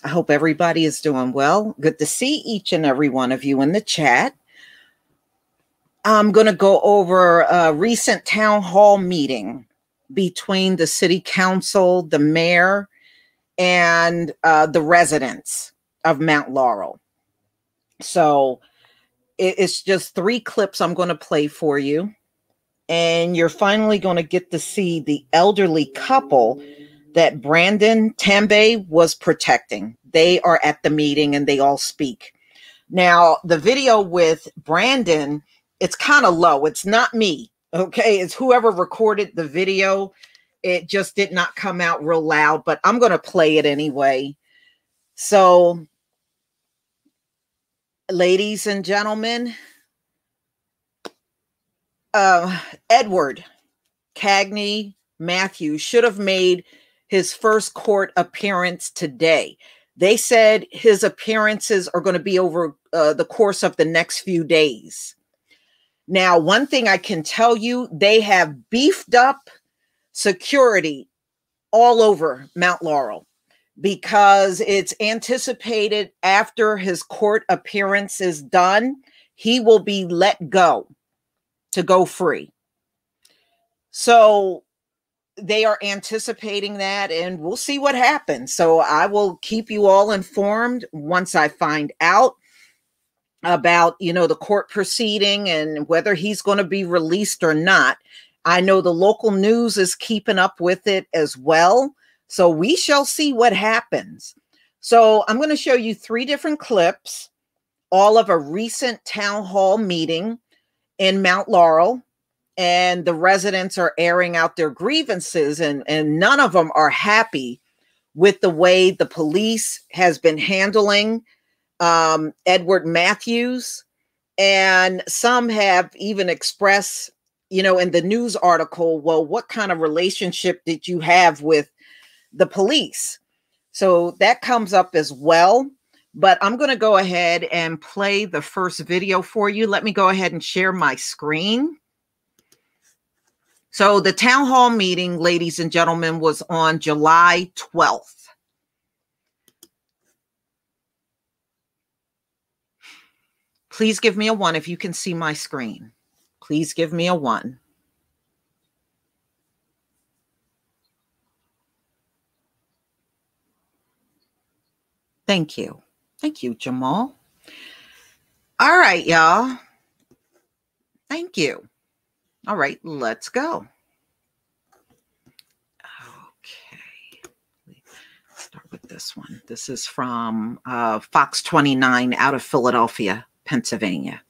I hope everybody is doing well. Good to see each and every one of you in the chat. I'm going to go over a recent town hall meeting between the city council, the mayor, and the residents of Mount Laurel. So it's just 3 clips I'm going to play for you. And you're finally going to get to see the elderly couple that Brandon Tambe was protecting. They are at the meeting and they all speak. Now, the video with Brandon, it's kind of low. It's not me, okay? It's whoever recorded the video. It just did not come out real loud, but I'm going to play it anyway. So, ladies and gentlemen, Edward Cagney Matthews should have made his first court appearance today. They said his appearances are going to be over the course of the next few days. Now, one thing I can tell you, they have beefed up security all over Mount Laurel because it's anticipated after his court appearance is done, he will be let go to go free. So they are anticipating that, and we'll see what happens. So I will keep you all informed once I find out about, the court proceeding and whether he's going to be released or not. I know the local news is keeping up with it as well. So we shall see what happens. So I'm going to show you 3 different clips, all of a recent town hall meeting in Mount Laurel. And the residents are airing out their grievances, and none of them are happy with the way the police has been handling Edward Matthews. And some have even expressed, in the news article, well, what kind of relationship did you have with the police? So that comes up as well. But I'm going to go ahead and play the first video for you. Let me go ahead and share my screen. So the town hall meeting, ladies and gentlemen, was on July 12th. Please give me a 1 if you can see my screen. Please give me a 1. Thank you. Thank you, Jamal. All right, y'all. Thank you. All right, let's go. Okay. Let's start with this one. This is from Fox 29 out of Philadelphia, Pennsylvania.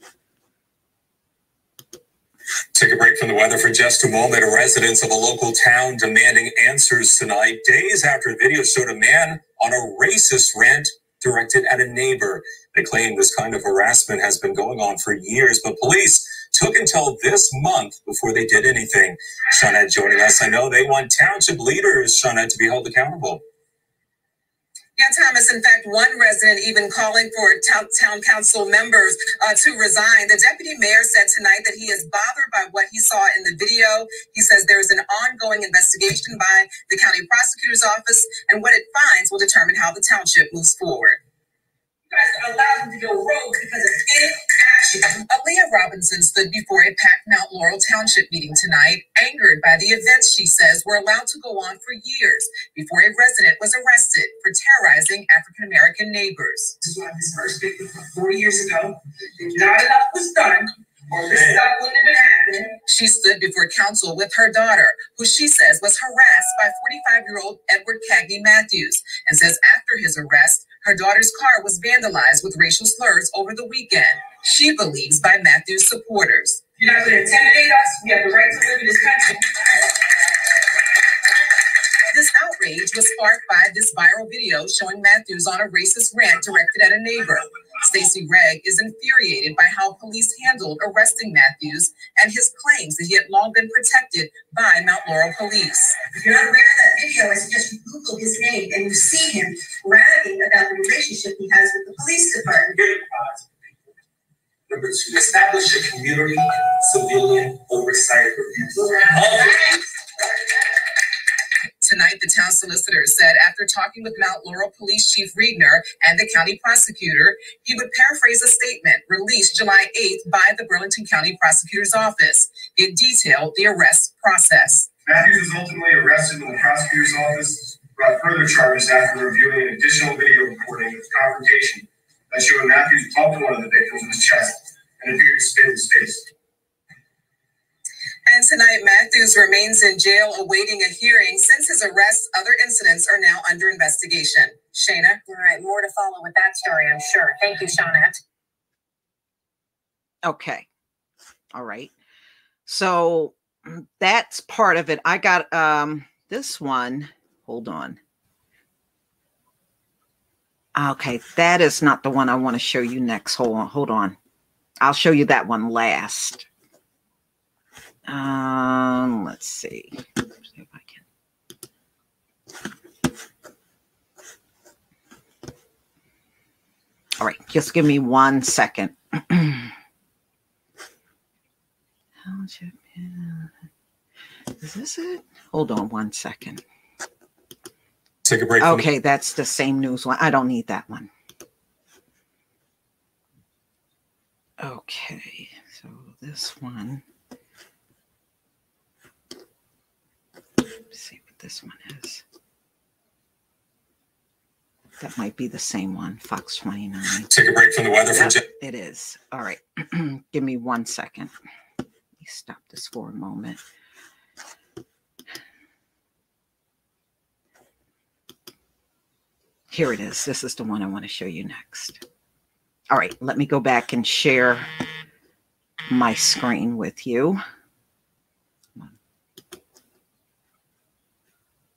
Take a break from the weather for just a moment. Residents of a local town demanding answers tonight, days after video showed a man on a racist rant directed at a neighbor. They claim this kind of harassment has been going on for years, but police took until this month before they did anything. Shawnette joining us. I know they want township leaders, Shawnette, to be held accountable. Yeah, Thomas. In fact, one resident even calling for town council members to resign. The deputy mayor said tonight that he is bothered by what he saw in the video. He says there's an ongoing investigation by the county prosecutor's office, and what it finds will determine how the township moves forward. You guys allowed him to go rogue because of inaction. Aaliyah Robinson stood before a packed Mount Laurel Township meeting tonight, angered by the events she says were allowed to go on for years before a resident was arrested for terrorizing African-American neighbors. This is one of his first victims 4 years ago. Not enough was done, or this stuff wouldn't have been happening. She stood before council with her daughter, who she says was harassed by 45-year-old Edward Cagney Matthews, and says after his arrest, her daughter's car was vandalized with racial slurs over the weekend. She believes by Matthews' supporters. You're not going to intimidate us. We have the right to live in this country. This outrage was sparked by this viral video showing Matthews on a racist rant directed at a neighbor. Stacey Regg is infuriated by how police handled arresting Matthews and his claims that he had long been protected by Mount Laurel police. If you're not aware of that video, I suggest you Google his name and you see him bragging about the relationship he has with the police department. Number 2, establish a community civilian oversight review. Tonight, the town solicitor said after talking with Mount Laurel Police Chief Riegner and the county prosecutor, he would paraphrase a statement released July 8th by the Burlington County Prosecutor's Office. It detailed the arrest process. Matthews was ultimately arrested when the prosecutor's office brought further charges after reviewing an additional video recording of the confrontation that showed Matthews bumped one of the victims in his chest and appeared to spit in his face. And tonight, Matthews remains in jail awaiting a hearing. Since his arrest, other incidents are now under investigation. Shayna? All right, more to follow with that story, I'm sure. Thank you, Shawnette. Okay. All right. So that's part of it. I got this one. Hold on. Okay, that is not the one I want to show you next. Hold on. I'll show you that one last. Let's see if I can. All right, just give me 1 second. Is this it? Hold on 1 second. Take a break. Okay, that's the same news one. I don't need that one. Okay, so this one. Let's see what this one is. That might be the same one, Fox 29. Take a break from the weather. Yep, it is. All right. Give me 1 second. Let me stop this for a moment. Here it is. This is the one I want to show you next. All right. Let me go back and share my screen with you.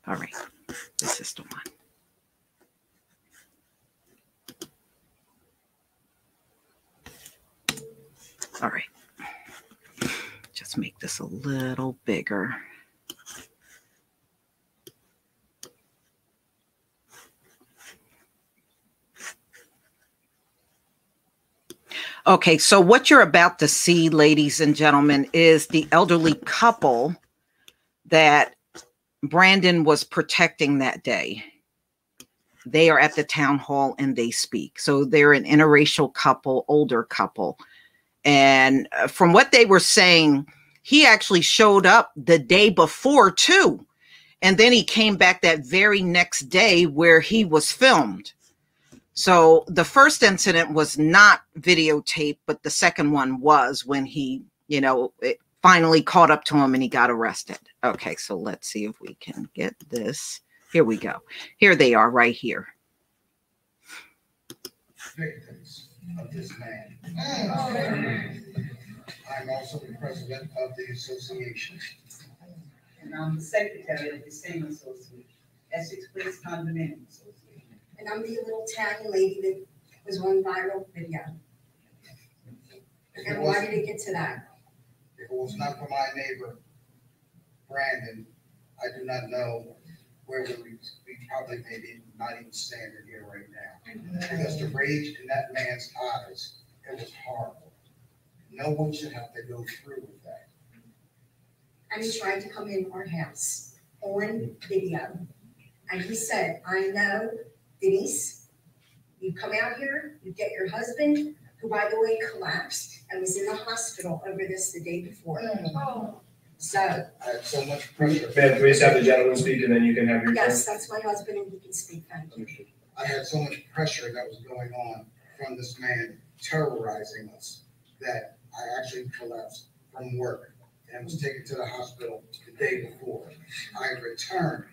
All right. This is the one. All right. Just make this a little bigger. Okay, so what you're about to see, ladies and gentlemen, is the elderly couple that Brandon was protecting that day. They are at the town hall and they speak. So they're an interracial couple, older couple. And from what they were saying, he actually showed up the day before too. And then he came back that very next day where he was filmed. So the first incident was not videotaped, but the second one was when he, it finally caught up to him and he got arrested. Okay, so let's see if we can get this. Here we go. Here they are right here. Victims of this man. I'm also the president of the association. And I'm the secretary of the same association, Essex Place Condominium Association. And I'm the little Italian lady that was on viral video. And why did it get to that? If it was not for my neighbor, Brandon, I do not know where we probably maybe not even standing here right now. Because the rage in that man's eyes, it was horrible. No one should have to go through with that. And he tried to come in our house on video. And he said, I know, Denise, you come out here, you get your husband, who by the way collapsed and was in the hospital over this the day before. So I had so much pressure. Ma'am, please have the gentleman speak and then you can have your yes, that's my husband and he can speak. Thank you. I had so much pressure that was going on from this man terrorizing us that I actually collapsed from work and was taken to the hospital the day before. I returned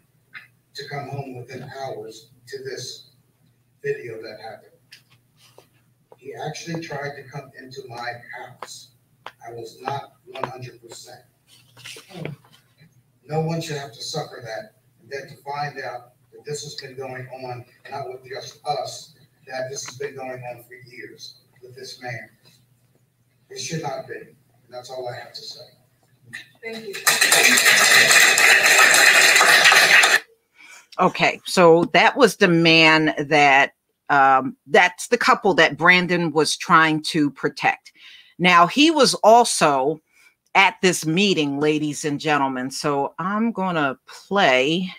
to come home within hours to this video that happened. He actually tried to come into my house. I was not 100%. No one should have to suffer that, and then to find out that this has been going on, not with just us, that this has been going on for years with this man. It should not be, and that's all I have to say. Thank you. Okay, so that was the man that, that's the couple that Brandon was trying to protect. Now, he was also at this meeting, ladies and gentlemen. So I'm going to play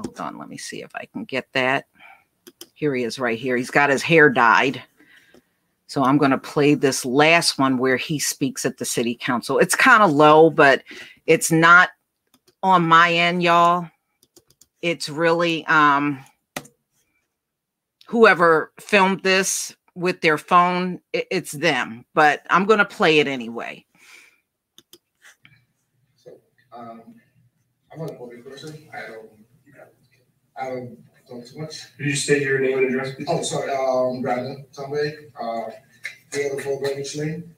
Hold on, let me see if I can get that. Here he is right here. He's got his hair dyed. So I'm going to play this last one where he speaks at the city council. It's kind of low, but it's not on my end, y'all. It's really whoever filmed this with their phone, it's them. But I'm going to play it anyway. So I'm not a public person. I don't talk too much. Could you state your name and address, please? Oh, sorry. Brandon Tomway, 304 Greenwich Lane.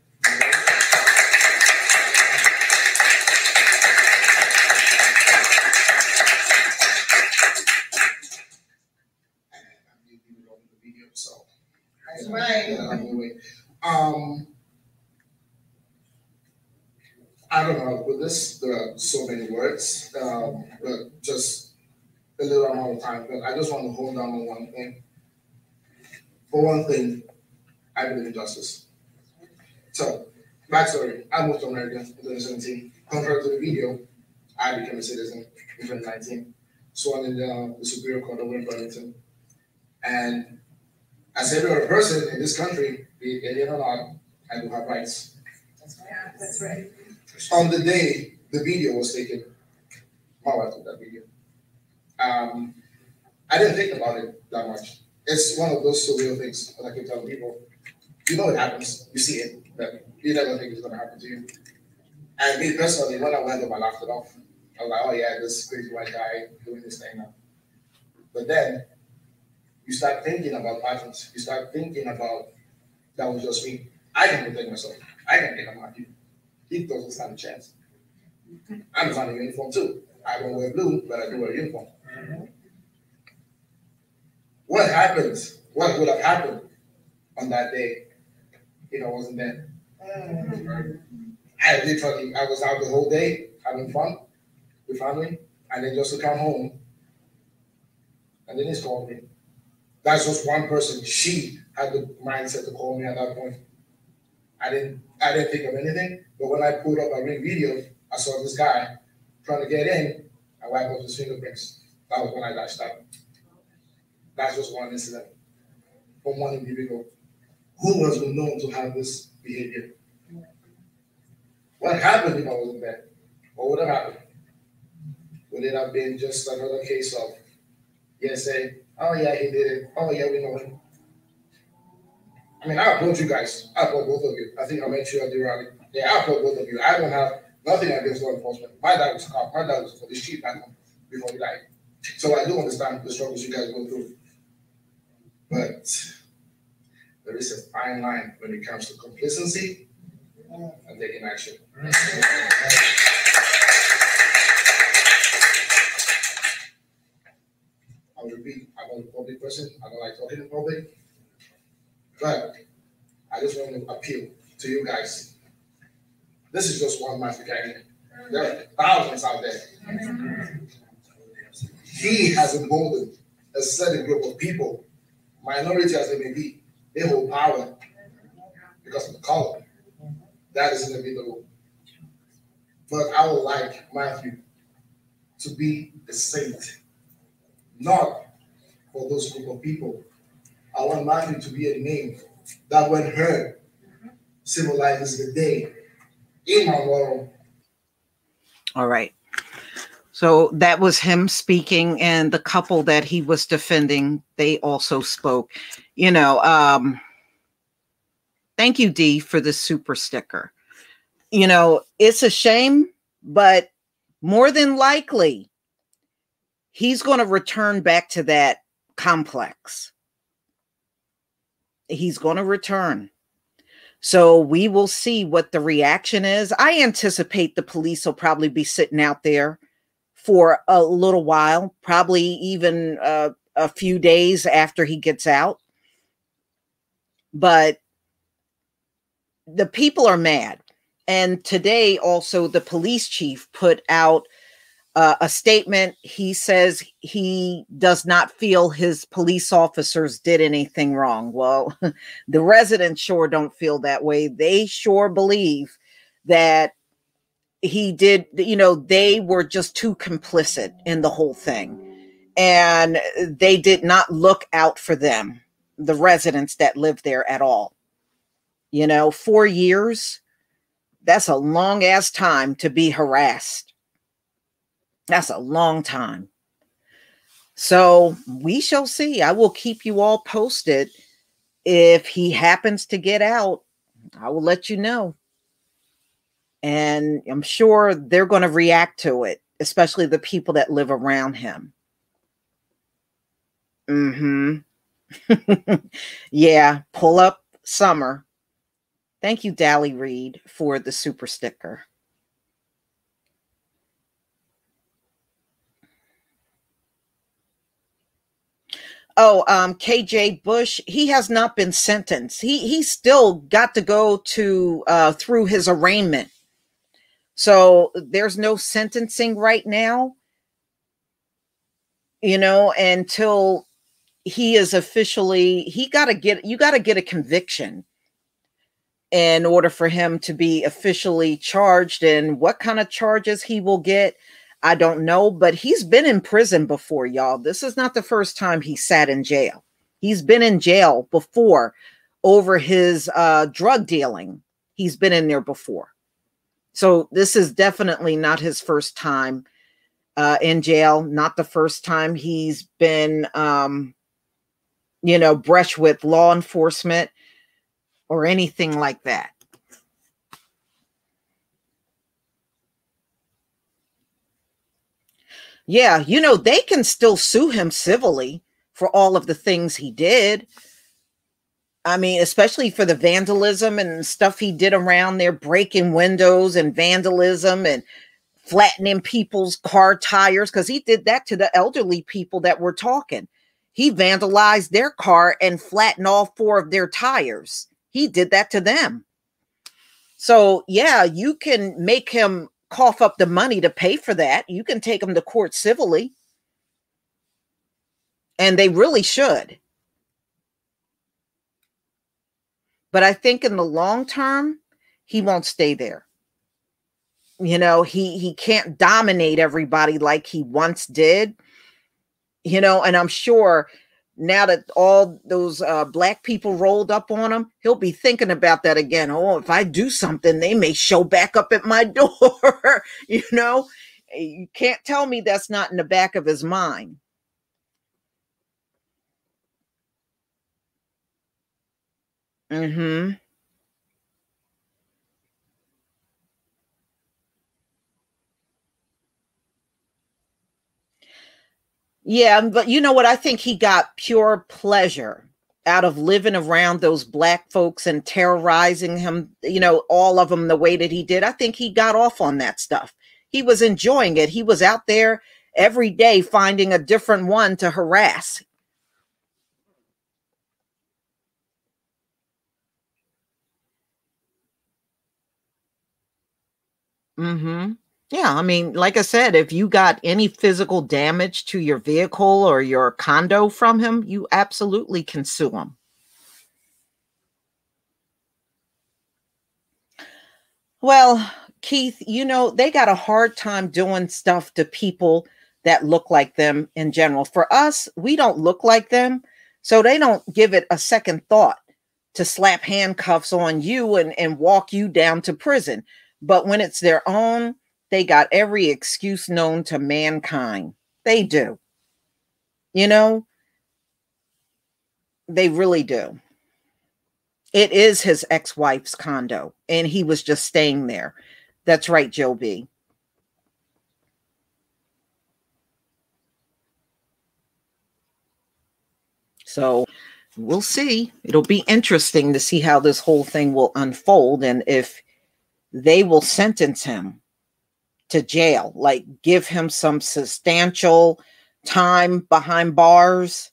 That's right. I don't know. With this, there are so many words, but just a little amount of time. But I just want to hold down on one thing. For one thing, I believe in justice. So, backstory: I moved to America in 2017. Contrary to the video, I became a citizen in 2019, sworn in the Superior Court of Washington. And as every other person in this country, be it alien or not, I do have rights. That's right. On the day the video was taken, my wife took that video. I didn't think about it that much. It's one of those surreal things that I keep telling people. You know it happens, you see it, but you never think it's going to happen to you. And me personally, when I went up, I laughed it off. I was like, oh yeah, this crazy white guy doing this thing now. But then you start thinking about patterns. You start thinking about that was just me. I can protect myself. I can take a market. He doesn't stand a chance. I'm not in uniform too. I don't wear blue, but I do wear uniform. What happens? What would have happened on that day if I wasn't there? I was out the whole day having fun with family, and then just to come home, and then he's called me. That's just one person. She had the mindset to call me at that point. I didn't think of anything, but when I pulled up my ring video, I saw this guy trying to get in. I wiped off his fingerprints. That was when I got stopped. That's just one incident from one individual who was known to have this behavior. What happened if I wasn't there? What would have happened? Would it have been just another case of, saying, oh yeah, he did it. Oh yeah, we know him. I mean, I applaud you guys. I applaud both of you. I think I met you at the rally. Yeah, I applaud both of you. I don't have nothing against law enforcement. My dad was a cop. My dad was for the street back home before he died. So I do understand the struggles you guys go through. But there is a fine line when it comes to complacency and taking action. I'll repeat, I'm not a public person. I don't like talking in public. But I just want to appeal to you guys. This is just one Matthew Canyon. There are thousands out there. He has emboldened a certain group of people, minority as they may be. They hold power because of the color. That is inevitable. But I would like Matthew to be a saint, not for those group of people. I want Matthew to be a name that, when heard, symbolizes the day in my world. All right. So that was him speaking, and the couple that he was defending, they also spoke. Thank you, Dee, for the super sticker. It's a shame, but more than likely, he's going to return back to that complex. He's going to return. So we will see what the reaction is. I anticipate the police will probably be sitting out there for a little while, probably even a few days after he gets out. But the people are mad. And today also the police chief put out a statement. He says he does not feel his police officers did anything wrong. Well, the residents sure don't feel that way. They sure believe that he did, they were just too complicit in the whole thing. And they did not look out for them, the residents that live there at all. 4 years, that's a long ass time to be harassed. That's a long time. So we shall see. I will keep you all posted. If he happens to get out, I will let you know. And I'm sure they're going to react to it, especially the people that live around him. Yeah, pull up Summer. Thank you, Dally Reed, for the super sticker. Oh, KJ Bush, he has not been sentenced. He still got to go to through his arraignment. So there's no sentencing right now, until he is officially, you got to get a conviction in order for him to be officially charged. And what kind of charges he will get, I don't know, but he's been in prison before, y'all. This is not the first time he sat in jail. He's been in jail before over his drug dealing. He's been in there before. So this is definitely not his first time in jail. Not the first time he's been, brushed with law enforcement or anything like that. Yeah, they can still sue him civilly for all of the things he did. I mean, especially for the vandalism and stuff he did around there, breaking windows and vandalism and flattening people's car tires, because he did that to the elderly people that were talking. He vandalized their car and flattened all 4 of their tires. He did that to them. So, yeah, you can make him cough up the money to pay for that. You can take him to court civilly. And they really should. But I think in the long term, he won't stay there. He can't dominate everybody like he once did. And I'm sure now that all those black people rolled up on him, he'll be thinking about that again. Oh, if I do something, they may show back up at my door. You can't tell me that's not in the back of his mind. Yeah, but you know what? I think he got pure pleasure out of living around those black folks and terrorizing him, all of them the way that he did. I think he got off on that stuff. He was enjoying it. He was out there every day finding a different one to harass. Yeah, I mean, like I said, if you got any physical damage to your vehicle or your condo from him, you absolutely can sue him. Well, Keith, they got a hard time doing stuff to people that look like them in general. For us, we don't look like them, so they don't give it a second thought to slap handcuffs on you and walk you down to prison. But when it's their own, they got every excuse known to mankind. They do. They really do. It is his ex-wife's condo, and he was just staying there. That's right, Joe B. So we'll see. It'll be interesting to see how this whole thing will unfold and if they will sentence him to jail, like give him some substantial time behind bars,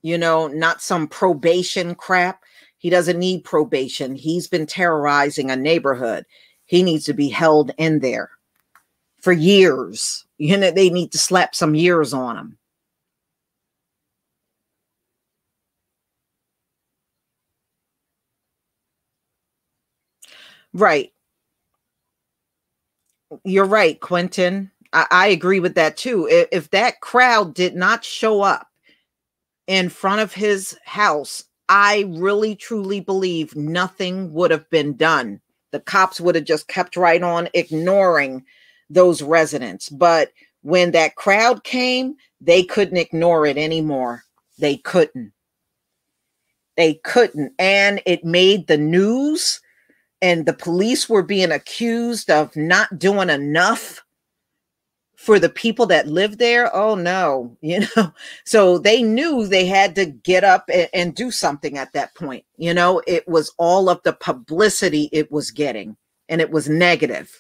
not some probation crap. He doesn't need probation. He's been terrorizing a neighborhood. He needs to be held in there for years. They need to slap some years on him. Right. You're right, Quentin. I agree with that too. If that crowd did not show up in front of his house, I really truly believe nothing would have been done. The cops would have just kept right on ignoring those residents. But when that crowd came, they couldn't ignore it anymore. They couldn't. They couldn't. And it made the news, and the police were being accused of not doing enough for the people that live there. Oh no, so they knew they had to get up and do something at that point. It was all of the publicity it was getting, and it was negative.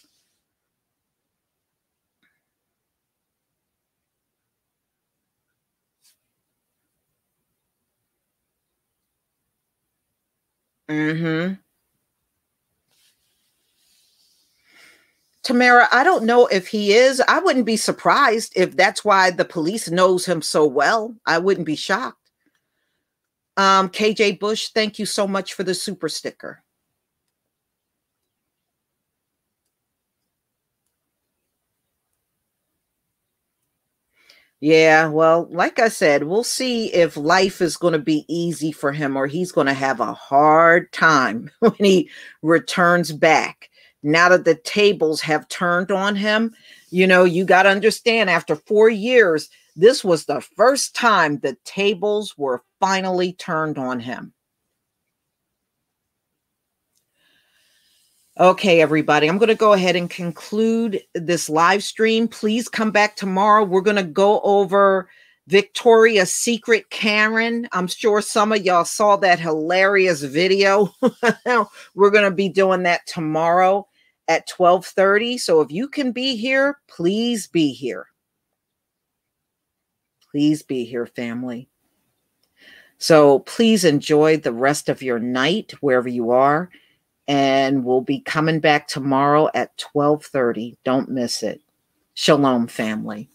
Tamara, I don't know if he is. I wouldn't be surprised if that's why the police knows him so well. I wouldn't be shocked. KJ Bush, thank you so much for the super sticker. Yeah, well, like I said, we'll see if life is going to be easy for him, or he's going to have a hard time when he returns back. Now that the tables have turned on him, you got to understand, after 4 years, this was the first time the tables were finally turned on him. Okay, everybody, I'm going to go ahead and conclude this live stream. Please come back tomorrow. We're going to go over Victoria's Secret Karen. I'm sure some of y'all saw that hilarious video. We're going to be doing that tomorrow at 12:30. So if you can be here, please be here. Please be here, family. So please enjoy the rest of your night wherever you are. And we'll be coming back tomorrow at 12:30. Don't miss it. Shalom, family.